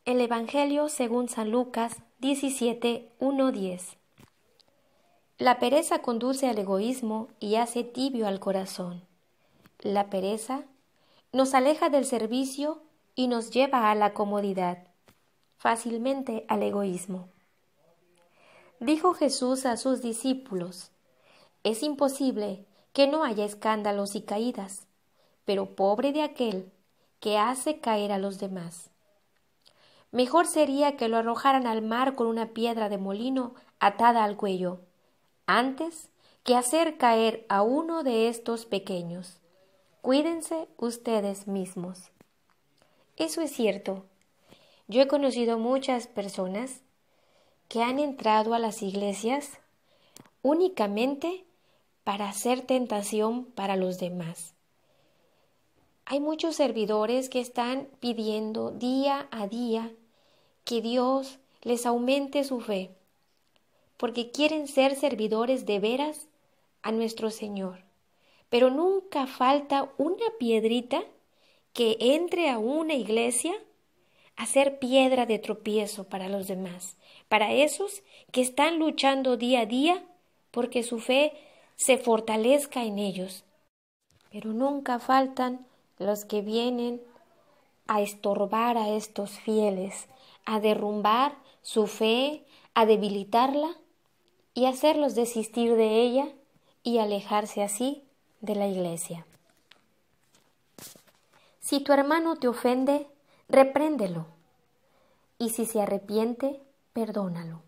El Evangelio según San Lucas 17:1-10. La pereza conduce al egoísmo y hace tibio al corazón. La pereza nos aleja del servicio y nos lleva a la comodidad, fácilmente al egoísmo. Dijo Jesús a sus discípulos: es imposible que no haya escándalos y caídas, pero pobre de aquel que hace caer a los demás. Mejor sería que lo arrojaran al mar con una piedra de molino atada al cuello, antes que hacer caer a uno de estos pequeños. Cuídense ustedes mismos. Eso es cierto. Yo he conocido muchas personas que han entrado a las iglesias únicamente para hacer tentación para los demás. Hay muchos servidores que están pidiendo día a día que Dios les aumente su fe, porque quieren ser servidores de veras a nuestro Señor. Pero nunca falta una piedrita que entre a una iglesia a ser piedra de tropiezo para los demás, para esos que están luchando día a día porque su fe se fortalezca en ellos. Pero nunca faltan los que vienen a estorbar a estos fieles, a derrumbar su fe, a debilitarla y hacerlos desistir de ella y alejarse así de la iglesia. Si tu hermano te ofende, repréndelo, y si se arrepiente, perdónalo.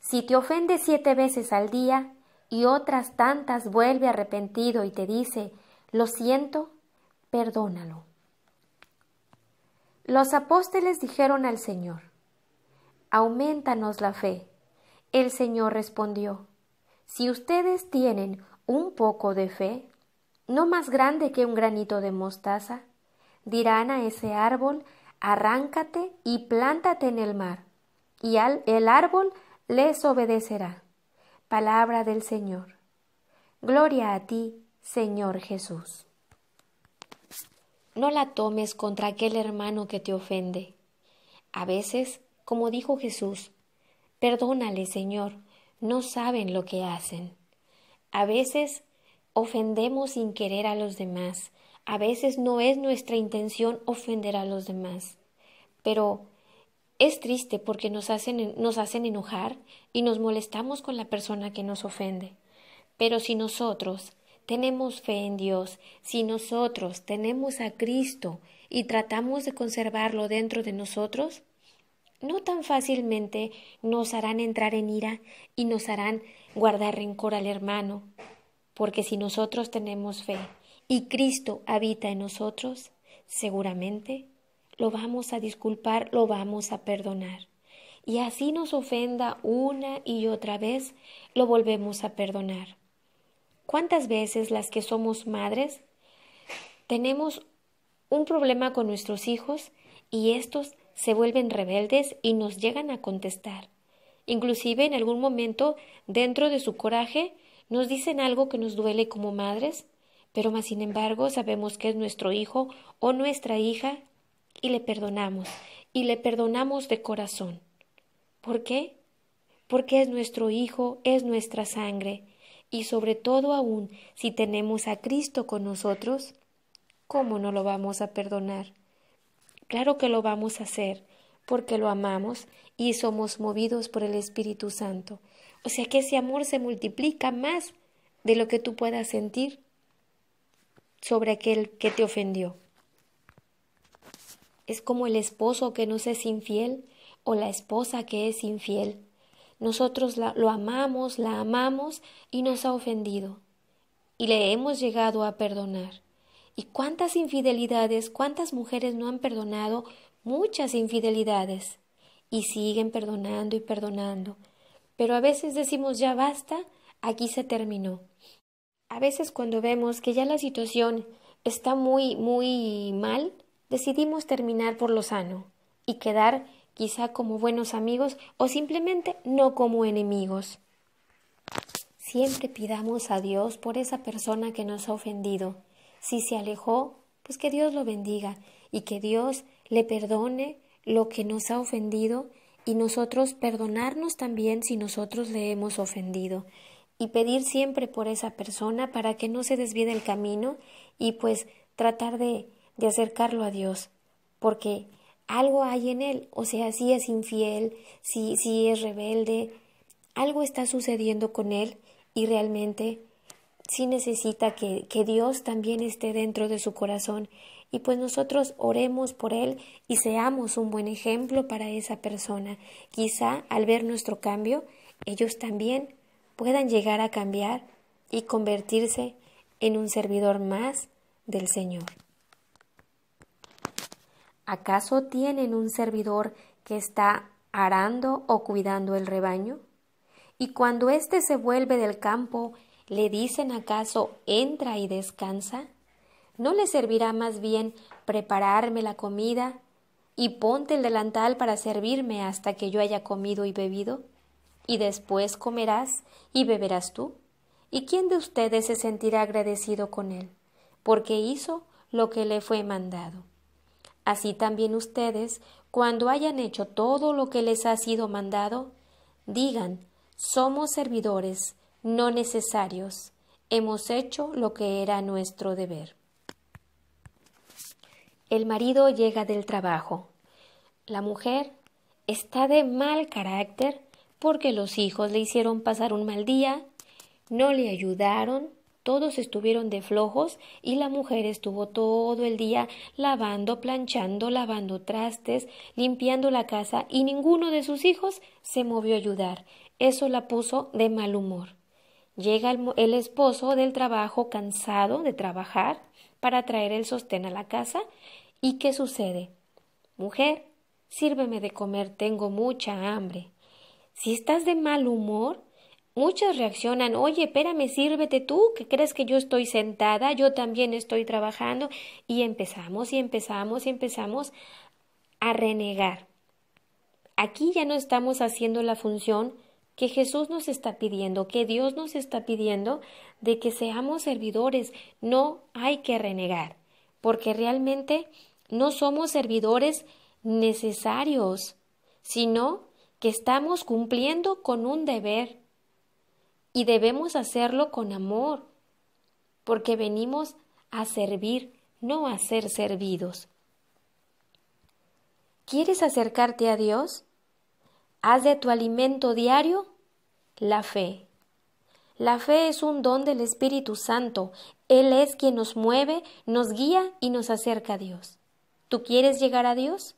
Si te ofende 7 veces al día y otras tantas vuelve arrepentido y te dice: lo siento, perdónalo. Los apóstoles dijeron al Señor: aumentanos la fe. El Señor respondió: si ustedes tienen un poco de fe, no más grande que un granito de mostaza, dirán a ese árbol: arráncate y plántate en el mar, y el árbol les obedecerá. Palabra del Señor. Gloria a ti, Señor Jesús. No la tomes contra aquel hermano que te ofende. A veces, como dijo Jesús: perdónale, Señor, no saben lo que hacen. A veces ofendemos sin querer a los demás. A veces no es nuestra intención ofender a los demás. Pero es triste porque nos hacen enojar y nos molestamos con la persona que nos ofende. Pero si nosotros tenemos fe en Dios, si nosotros tenemos a Cristo y tratamos de conservarlo dentro de nosotros, no tan fácilmente nos harán entrar en ira y nos harán guardar rencor al hermano, porque si nosotros tenemos fe y Cristo habita en nosotros, seguramente lo vamos a disculpar, lo vamos a perdonar. Y así nos ofenda una y otra vez, lo volvemos a perdonar. ¿Cuántas veces las que somos madres tenemos un problema con nuestros hijos y estos se vuelven rebeldes y nos llegan a contestar? Inclusive en algún momento, dentro de su coraje, nos dicen algo que nos duele como madres, pero más sin embargo sabemos que es nuestro hijo o nuestra hija y le perdonamos de corazón. ¿Por qué? Porque es nuestro hijo, es nuestra sangre. Y sobre todo aún, si tenemos a Cristo con nosotros, ¿cómo no lo vamos a perdonar? Claro que lo vamos a hacer, porque lo amamos y somos movidos por el Espíritu Santo. O sea que ese amor se multiplica más de lo que tú puedas sentir sobre aquel que te ofendió. Es como el esposo que nos es infiel o la esposa que es infiel. Nosotros lo amamos, la amamos y nos ha ofendido. Y le hemos llegado a perdonar. ¿Y cuántas infidelidades, cuántas mujeres no han perdonado muchas infidelidades? Y siguen perdonando y perdonando. Pero a veces decimos: ya basta, aquí se terminó. A veces cuando vemos que ya la situación está muy, muy mal, decidimos terminar por lo sano y quedar quizá como buenos amigos o simplemente no como enemigos. Siempre pidamos a Dios por esa persona que nos ha ofendido. Si se alejó, pues que Dios lo bendiga y que Dios le perdone, lo que nos ha ofendido y nosotros perdonarnos también si nosotros le hemos ofendido y pedir siempre por esa persona para que no se desvíe del camino y pues tratar de acercarlo a Dios, porque algo hay en él, o sea, si es infiel, si es rebelde, algo está sucediendo con él y realmente sí necesita que Dios también esté dentro de su corazón y pues nosotros oremos por él y seamos un buen ejemplo para esa persona. Quizá al ver nuestro cambio, ellos también puedan llegar a cambiar y convertirse en un servidor más del Señor. ¿Acaso tienen un servidor que está arando o cuidando el rebaño? Y cuando éste se vuelve del campo, ¿le dicen acaso entra y descansa? ¿No le servirá más bien prepararme la comida y ponte el delantal para servirme hasta que yo haya comido y bebido? Y después comerás y beberás tú. ¿Y quién de ustedes se sentirá agradecido con él? Porque hizo lo que le fue mandado. Así también ustedes, cuando hayan hecho todo lo que les ha sido mandado, digan, somos servidores, no necesarios. Hemos hecho lo que era nuestro deber. El marido llega del trabajo. La mujer está de mal carácter porque los hijos le hicieron pasar un mal día, no le ayudaron, todos estuvieron de flojos y la mujer estuvo todo el día lavando, planchando, lavando trastes, limpiando la casa y ninguno de sus hijos se movió a ayudar. Eso la puso de mal humor. Llega el esposo del trabajo cansado de trabajar para traer el sostén a la casa. ¿Y qué sucede? Mujer, sírveme de comer, tengo mucha hambre. Si estás de mal humor, muchos reaccionan, oye, espérame, sírvete tú, ¿que crees que yo estoy sentada? Yo también estoy trabajando. Y empezamos a renegar. Aquí ya no estamos haciendo la función que Jesús nos está pidiendo, que Dios nos está pidiendo, de que seamos servidores. No hay que renegar, porque realmente no somos servidores necesarios, sino que estamos cumpliendo con un deber y debemos hacerlo con amor, porque venimos a servir, no a ser servidos. ¿Quieres acercarte a Dios? Haz de tu alimento diario la fe. La fe es un don del Espíritu Santo. Él es quien nos mueve, nos guía y nos acerca a Dios. ¿Tú quieres llegar a Dios?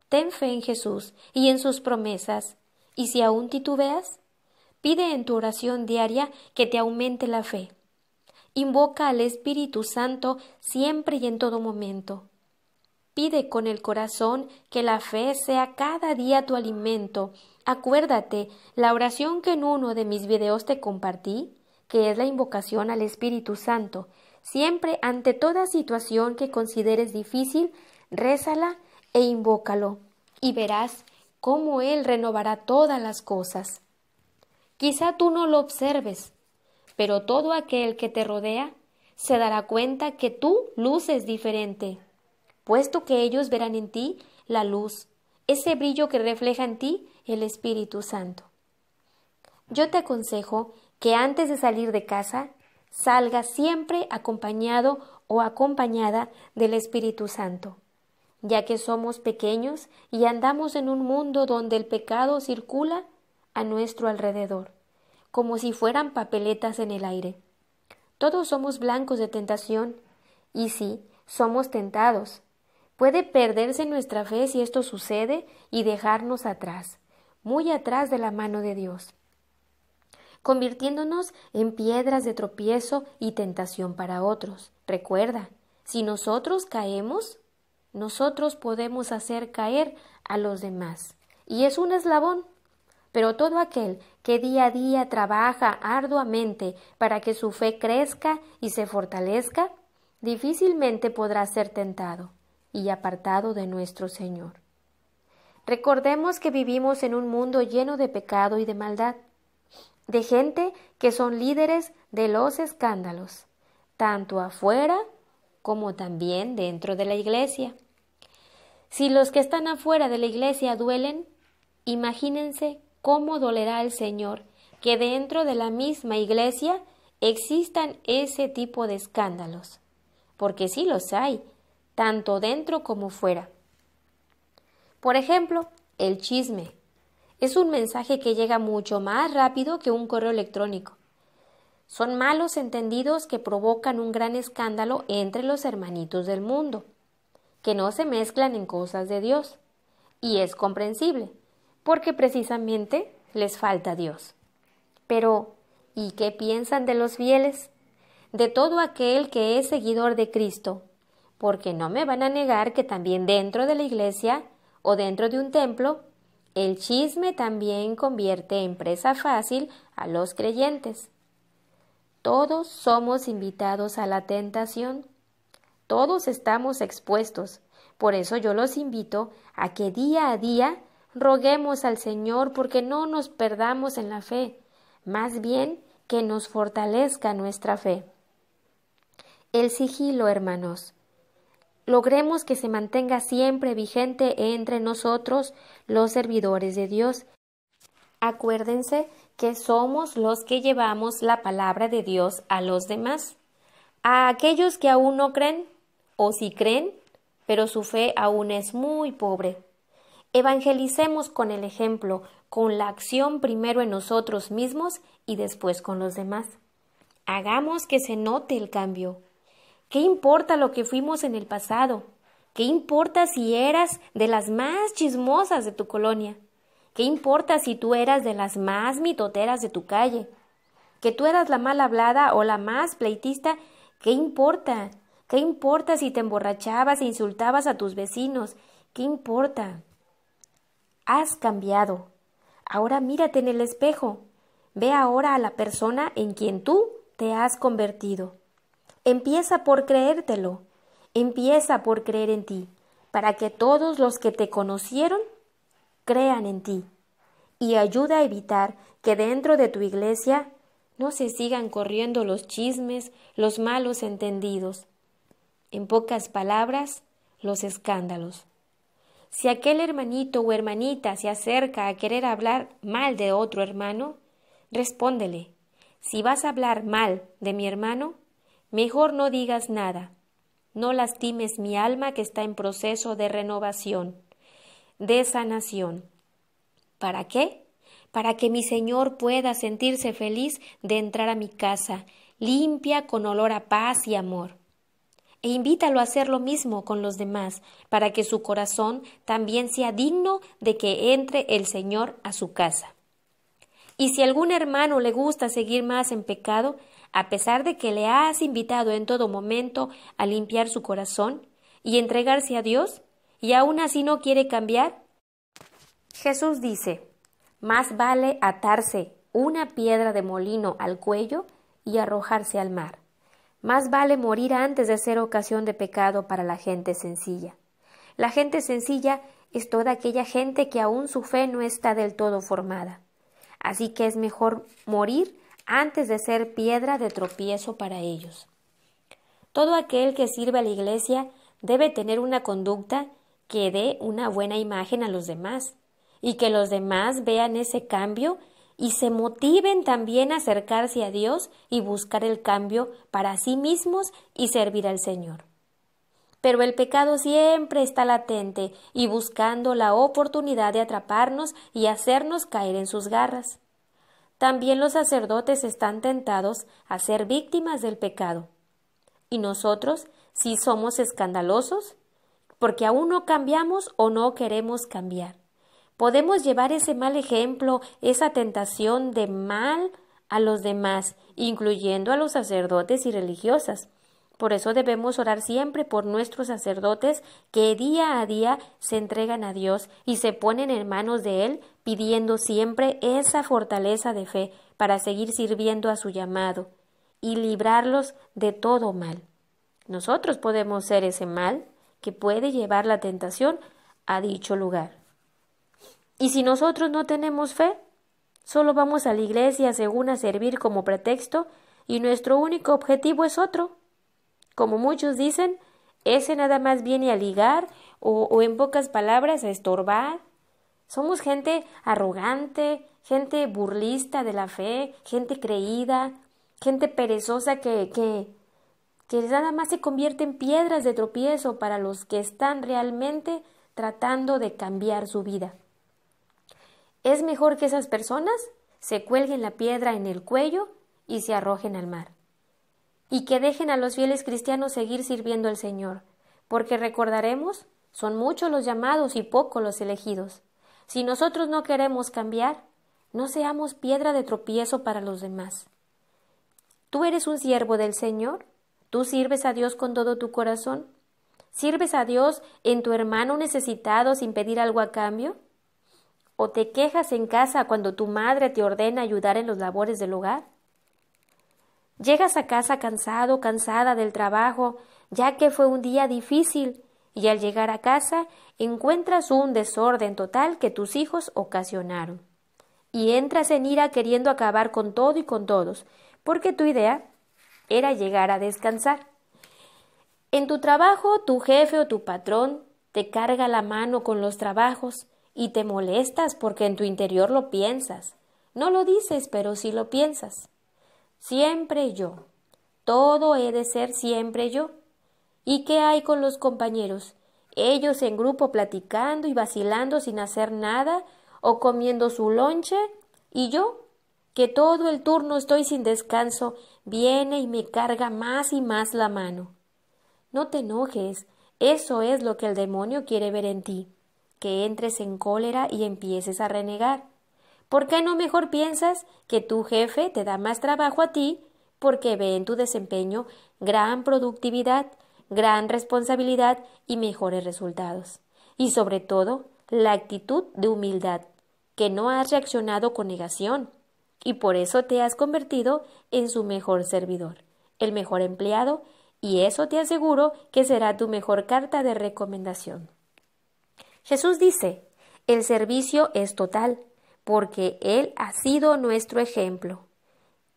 Ten fe en Jesús y en sus promesas. Y si aún titubeas, pide en tu oración diaria que te aumente la fe. Invoca al Espíritu Santo siempre y en todo momento. Pide con el corazón que la fe sea cada día tu alimento. Acuérdate, la oración que en uno de mis videos te compartí, que es la invocación al Espíritu Santo. Siempre, ante toda situación que consideres difícil, rézala e invócalo, y verás cómo Él renovará todas las cosas. Quizá tú no lo observes, pero todo aquel que te rodea se dará cuenta que tú luces diferente, puesto que ellos verán en ti la luz, ese brillo que refleja en ti el Espíritu Santo. Yo te aconsejo que antes de salir de casa, salgas siempre acompañado o acompañada del Espíritu Santo, ya que somos pequeños y andamos en un mundo donde el pecado circula a nuestro alrededor, como si fueran papeletas en el aire. Todos somos blancos de tentación, y sí, somos tentados. Puede perderse nuestra fe si esto sucede y dejarnos atrás, muy atrás de la mano de Dios, convirtiéndonos en piedras de tropiezo y tentación para otros. Recuerda, si nosotros caemos, nosotros podemos hacer caer a los demás. Y es un eslabón. Pero todo aquel que día a día trabaja arduamente para que su fe crezca y se fortalezca, difícilmente podrá ser tentado y apartado de nuestro Señor. Recordemos que vivimos en un mundo lleno de pecado y de maldad, de gente que son líderes de los escándalos, tanto afuera como también dentro de la iglesia. Si los que están afuera de la iglesia duelen, imagínense cómo dolerá al Señor que dentro de la misma iglesia existan ese tipo de escándalos, porque sí los hay, tanto dentro como fuera. Por ejemplo, el chisme es un mensaje que llega mucho más rápido que un correo electrónico. Son malos entendidos que provocan un gran escándalo entre los hermanitos del mundo, que no se mezclan en cosas de Dios. Y es comprensible, porque precisamente les falta Dios. Pero, ¿y qué piensan de los fieles? De todo aquel que es seguidor de Cristo, porque no me van a negar que también dentro de la iglesia o dentro de un templo, el chisme también convierte en presa fácil a los creyentes. Todos somos invitados a la tentación. Todos estamos expuestos. Por eso yo los invito a que día a día roguemos al Señor porque no nos perdamos en la fe, más bien que nos fortalezca nuestra fe. El sigilo, hermanos. Logremos que se mantenga siempre vigente entre nosotros, los servidores de Dios. Acuérdense que somos los que llevamos la palabra de Dios a los demás. A aquellos que aún no creen, o si creen, pero su fe aún es muy pobre. Evangelicemos con el ejemplo, con la acción primero en nosotros mismos y después con los demás. Hagamos que se note el cambio. ¿Qué importa lo que fuimos en el pasado? ¿Qué importa si eras de las más chismosas de tu colonia? ¿Qué importa si tú eras de las más mitoteras de tu calle? ¿Que tú eras la mal hablada o la más pleitista? ¿Qué importa? ¿Qué importa si te emborrachabas e insultabas a tus vecinos? ¿Qué importa? Has cambiado. Ahora mírate en el espejo. Ve ahora a la persona en quien tú te has convertido. Empieza por creértelo. Empieza por creer en ti, para que todos los que te conocieron crean en ti. Y ayuda a evitar que dentro de tu iglesia no se sigan corriendo los chismes, los malos entendidos. En pocas palabras, los escándalos. Si aquel hermanito o hermanita se acerca a querer hablar mal de otro hermano, respóndele: si vas a hablar mal de mi hermano, mejor no digas nada. No lastimes mi alma que está en proceso de renovación, de sanación. ¿Para qué? Para que mi Señor pueda sentirse feliz de entrar a mi casa, limpia con olor a paz y amor. E invítalo a hacer lo mismo con los demás, para que su corazón también sea digno de que entre el Señor a su casa. Y si a algún hermano le gusta seguir más en pecado, a pesar de que le has invitado en todo momento a limpiar su corazón y entregarse a Dios, y aún así no quiere cambiar, Jesús dice: más vale atarse una piedra de molino al cuello y arrojarse al mar. Más vale morir antes de ser ocasión de pecado para la gente sencilla. La gente sencilla es toda aquella gente que aún su fe no está del todo formada. Así que es mejor morir antes de ser piedra de tropiezo para ellos. Todo aquel que sirve a la iglesia debe tener una conducta que dé una buena imagen a los demás, y que los demás vean ese cambio y se motiven también a acercarse a Dios y buscar el cambio para sí mismos y servir al Señor. Pero el pecado siempre está latente y buscando la oportunidad de atraparnos y hacernos caer en sus garras. También los sacerdotes están tentados a ser víctimas del pecado. ¿Y nosotros, si somos escandalosos? Porque aún no cambiamos o no queremos cambiar. Podemos llevar ese mal ejemplo, esa tentación de mal a los demás, incluyendo a los sacerdotes y religiosas. Por eso debemos orar siempre por nuestros sacerdotes que día a día se entregan a Dios y se ponen en manos de Él, pidiendo siempre esa fortaleza de fe para seguir sirviendo a su llamado y librarlos de todo mal. Nosotros podemos ser ese mal que puede llevar la tentación a dicho lugar. Y si nosotros no tenemos fe, solo vamos a la iglesia según a servir como pretexto y nuestro único objetivo es otro. Como muchos dicen, ese nada más viene a ligar o en pocas palabras a estorbar. Somos gente arrogante, gente burlista de la fe, gente creída, gente perezosa que nada más se convierte en piedras de tropiezo para los que están realmente tratando de cambiar su vida. Es mejor que esas personas se cuelguen la piedra en el cuello y se arrojen al mar, y que dejen a los fieles cristianos seguir sirviendo al Señor, porque recordaremos, son muchos los llamados y pocos los elegidos. Si nosotros no queremos cambiar, no seamos piedra de tropiezo para los demás. ¿Tú eres un siervo del Señor? ¿Tú sirves a Dios con todo tu corazón? ¿Sirves a Dios en tu hermano necesitado sin pedir algo a cambio? ¿O te quejas en casa cuando tu madre te ordena ayudar en los labores del hogar? Llegas a casa cansado, cansada del trabajo, ya que fue un día difícil, y al llegar a casa encuentras un desorden total que tus hijos ocasionaron. Y entras en ira queriendo acabar con todo y con todos, porque tu idea era llegar a descansar. En tu trabajo, tu jefe o tu patrón te carga la mano con los trabajos y te molestas porque en tu interior lo piensas. No lo dices, pero sí lo piensas. Siempre yo. Todo he de ser siempre yo. ¿Y qué hay con los compañeros? Ellos en grupo platicando y vacilando sin hacer nada o comiendo su lonche, y yo, que todo el turno estoy sin descanso, viene y me carga más y más la mano. No te enojes, eso es lo que el demonio quiere ver en ti, que entres en cólera y empieces a renegar. ¿Por qué no mejor piensas que tu jefe te da más trabajo a ti porque ve en tu desempeño gran productividad, gran responsabilidad y mejores resultados? Y sobre todo, la actitud de humildad, que no has reaccionado con negación, y por eso te has convertido en su mejor servidor, el mejor empleado, y eso te aseguro que será tu mejor carta de recomendación. Jesús dice, el servicio es total, porque Él ha sido nuestro ejemplo.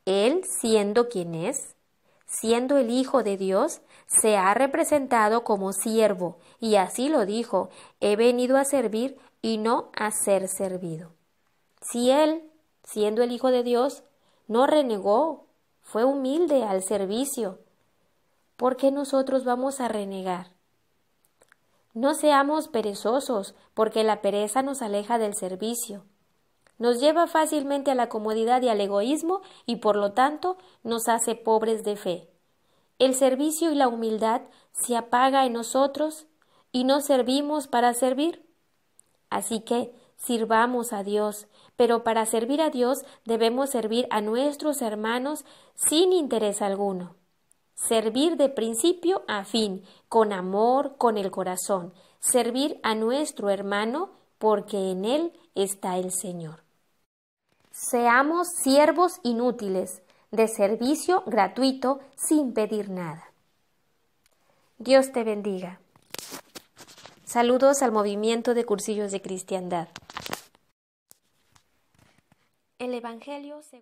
Él, siendo quien es, siendo el Hijo de Dios, se ha representado como siervo, y así lo dijo, he venido a servir y no a ser servido. Si Él, siendo el Hijo de Dios, no renegó, fue humilde al servicio, ¿por qué nosotros vamos a renegar? No seamos perezosos, porque la pereza nos aleja del servicio. Nos lleva fácilmente a la comodidad y al egoísmo y por lo tanto nos hace pobres de fe. El servicio y la humildad se apaga en nosotros y no servimos para servir. Así que sirvamos a Dios, pero para servir a Dios debemos servir a nuestros hermanos sin interés alguno. Servir de principio a fin, con amor, con el corazón. Servir a nuestro hermano porque en él está el Señor. Seamos siervos inútiles, de servicio gratuito, sin pedir nada. Dios te bendiga. Saludos al movimiento de cursillos de cristiandad. El Evangelio según